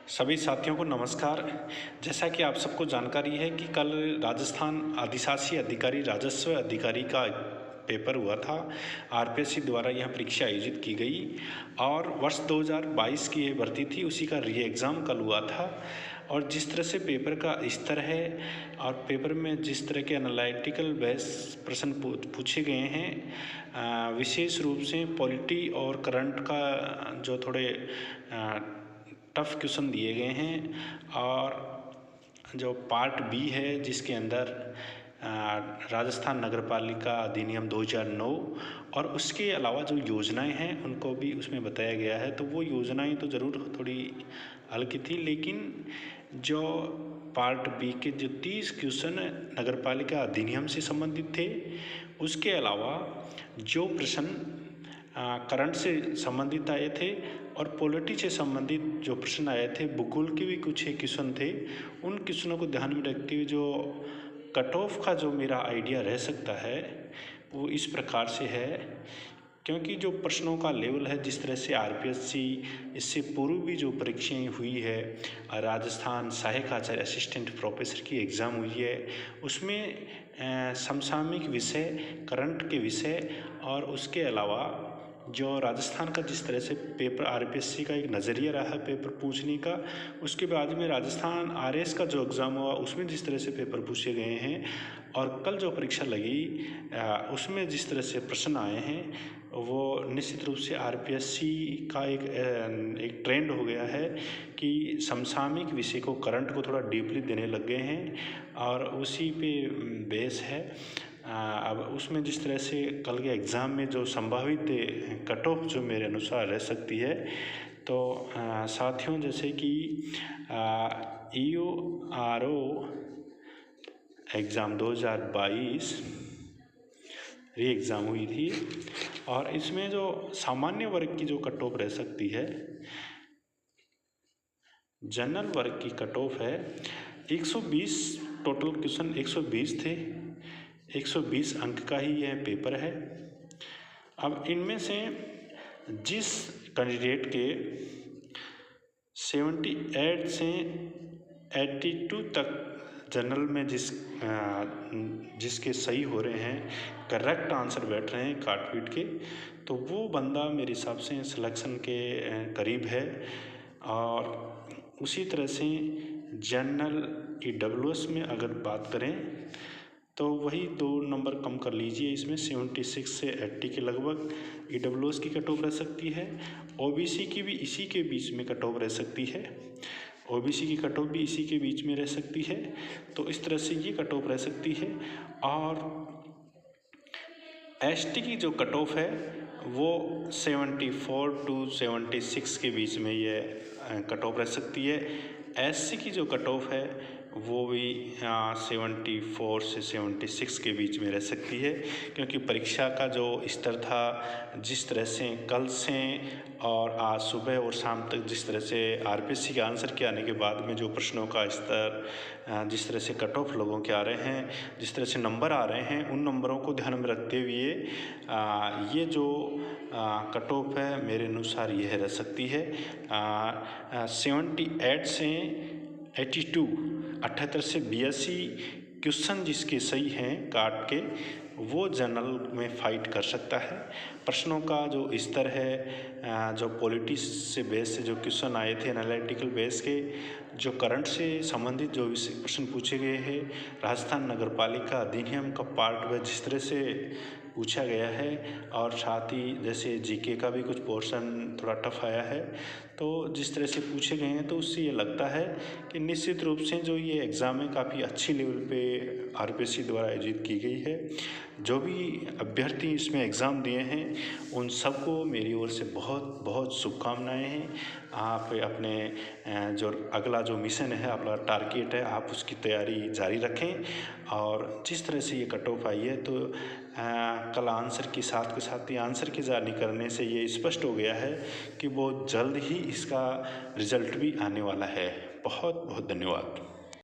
सभी साथियों को नमस्कार। जैसा कि आप सबको जानकारी है कि कल राजस्थान अधिशासी अधिकारी राजस्व अधिकारी का पेपर हुआ था। आरपीएससी द्वारा यह परीक्षा आयोजित की गई और वर्ष 2022 की ये भर्ती थी, उसी का री एग्ज़ाम कल हुआ था। और जिस तरह से पेपर का स्तर है और पेपर में जिस तरह के एनालिटिकल बेस प्रश्न पूछे गए हैं, विशेष रूप से पॉलिटी और करंट का जो थोड़े टफ क्वेश्चन दिए गए हैं। और जो पार्ट बी है जिसके अंदर राजस्थान नगरपालिका अधिनियम 2009 और उसके अलावा जो योजनाएं हैं उनको भी उसमें बताया गया है। तो वो योजनाएं तो ज़रूर थोड़ी हल्की थी, लेकिन जो पार्ट बी के जो 30 क्वेश्चन नगरपालिका अधिनियम से संबंधित थे, उसके अलावा जो प्रश्न करंट से संबंधित आए थे और पॉलिटी से संबंधित जो प्रश्न आए थे, भूगोल के भी कुछ एक क्वेश्चन थे। उन क्वेश्चनों को ध्यान में रखते हुए जो कट ऑफ का जो मेरा आइडिया रह सकता है वो इस प्रकार से है, क्योंकि जो प्रश्नों का लेवल है, जिस तरह से आरपीएससी इससे पूर्व भी जो परीक्षाएं हुई है, राजस्थान सहायक आचार्य असिस्टेंट प्रोफेसर की एग्ज़ाम हुई है, उसमें समसामयिक विषय, करंट के विषय और उसके अलावा जो राजस्थान का जिस तरह से पेपर आरपीएससी का एक नज़रिया रहा है पेपर पूछने का, उसके बाद में राजस्थान आरएस का जो एग्ज़ाम हुआ उसमें जिस तरह से पेपर पूछे गए हैं और कल जो परीक्षा लगी उसमें जिस तरह से प्रश्न आए हैं, वो निश्चित रूप से आरपीएससी का एक ट्रेंड हो गया है कि समसामयिक विषय को, करंट को थोड़ा डीपली देने लग गए हैं और उसी पे बेस है। अब उसमें जिस तरह से कल के एग्ज़ाम में जो संभावित कट ऑफ जो मेरे अनुसार रह सकती है, तो साथियों जैसे कि EORO एग्ज़ाम 2022 री एग्ज़ाम हुई थी और इसमें जो सामान्य वर्ग की जो कट ऑफ रह सकती है, जनरल वर्ग की कट ऑफ है 120। टोटल क्वेश्चन 120 थे, 120 अंक का ही यह पेपर है। अब इनमें से जिस कैंडिडेट के 78 से 82 तक जनरल में जिसके सही हो रहे हैं, करेक्ट आंसर बैठ रहे हैं काट पीट के, तो वो बंदा मेरे हिसाब से सिलेक्शन के करीब है। और उसी तरह से जनरल EWS में अगर बात करें तो वही 2 नंबर कम कर लीजिए, इसमें 76 से 80 के लगभग EWS की कट ऑफ रह सकती है। OBC की भी इसी के बीच में कट ऑफ रह सकती है, OBC की कट ऑफ भी इसी के बीच में रह सकती है। तो इस तरह से ये कट ऑफ रह सकती है। और ST की जो कट ऑफ है वो 74 टू 76 के बीच में ये कट ऑफ रह सकती है। SC की जो कट ऑफ है वो भी 74 से 76 के बीच में रह सकती है, क्योंकि परीक्षा का जो स्तर था, जिस तरह से कल से और आज सुबह और शाम तक जिस तरह से आरपीएससी के आंसर के आने के बाद में जो प्रश्नों का स्तर, जिस तरह से कट ऑफ लोगों के आ रहे हैं, जिस तरह से नंबर आ रहे हैं, उन नंबरों को ध्यान में रखते हुए ये जो कट ऑफ है मेरे अनुसार यह रह सकती है 78 से 82, 78 से 82 क्वेश्चन जिसके सही हैं काट के, वो जनरल में फाइट कर सकता है। प्रश्नों का जो स्तर है, जो पॉलिटिक्स से बेस से जो क्वेश्चन आए थे, एनालिटिकल बेस के, जो करंट से संबंधित जो प्रश्न पूछे गए हैं, राजस्थान नगरपालिका अधिनियम का पार्ट व जिस तरह से पूछा गया है, और साथ ही जैसे जीके का भी कुछ पोर्शन थोड़ा टफ आया है, तो जिस तरह से पूछे गए हैं तो उससे ये लगता है कि निश्चित रूप से जो ये एग्ज़ाम है काफ़ी अच्छी लेवल पे आरपीएससी द्वारा आयोजित की गई है। जो भी अभ्यर्थी इसमें एग्ज़ाम दिए हैं उन सबको मेरी ओर से बहुत बहुत शुभकामनाएं हैं। आप अपने जो अगला जो मिशन है, अपना टारगेट है, आप उसकी तैयारी जारी रखें। और जिस तरह से ये कट ऑफ आई है तो कल आंसर के साथ ही आंसर के जारी करने से ये स्पष्ट हो गया है कि बहुत जल्द ही इसका रिज़ल्ट भी आने वाला है। बहुत बहुत धन्यवाद।